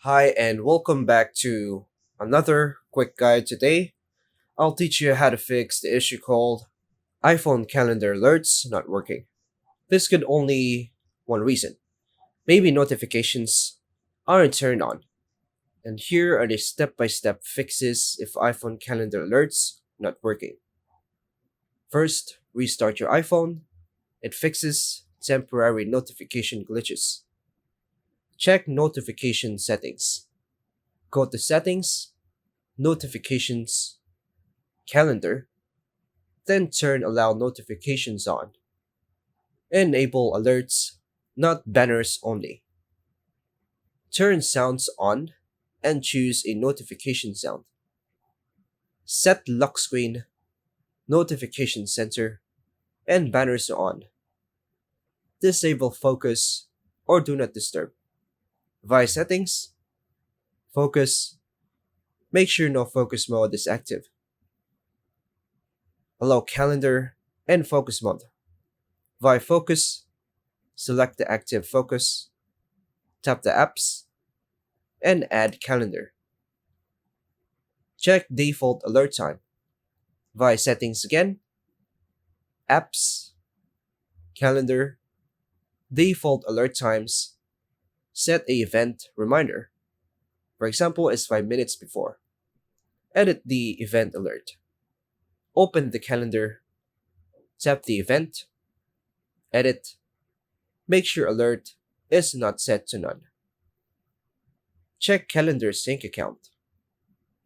Hi, and welcome back to another quick guide today. I'll teach you how to fix the issue called iPhone calendar alerts not working. This could only one reason. Maybe notifications aren't turned on. And here are the step-by-step fixes if iPhone calendar alerts not working. First, restart your iPhone. It fixes temporary notification glitches. Check notification settings. Go to settings, notifications, calendar, then turn allow notifications on. Enable alerts, not banners only. Turn sounds on and choose a notification sound. Set lock screen, notification center, and banners on. Disable focus or do not disturb. Via settings, focus, make sure no focus mode is active. Allow calendar and focus mode. Via focus, select the active focus, tap the apps, and add calendar. Check default alert time. Via settings again, apps, calendar, default alert times, set a event reminder. For example, is 5 minutes before. Edit the event alert. Open the calendar, tap the event, edit, make sure alert is not set to none. Check calendar sync account.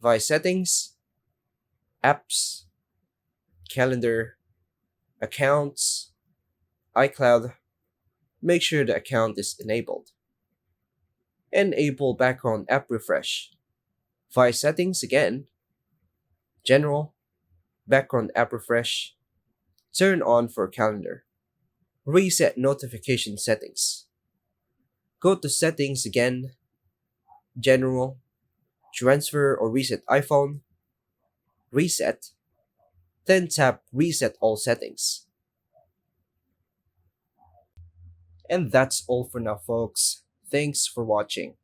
Via settings, apps, calendar, accounts, iCloud, make sure the account is enabled. Enable background app refresh. Via settings again, general, background app refresh, turn on for calendar. Reset notification settings. Go to settings again, general, transfer or reset iPhone, reset, then tap reset all settings. And that's all for now, folks. Thanks for watching.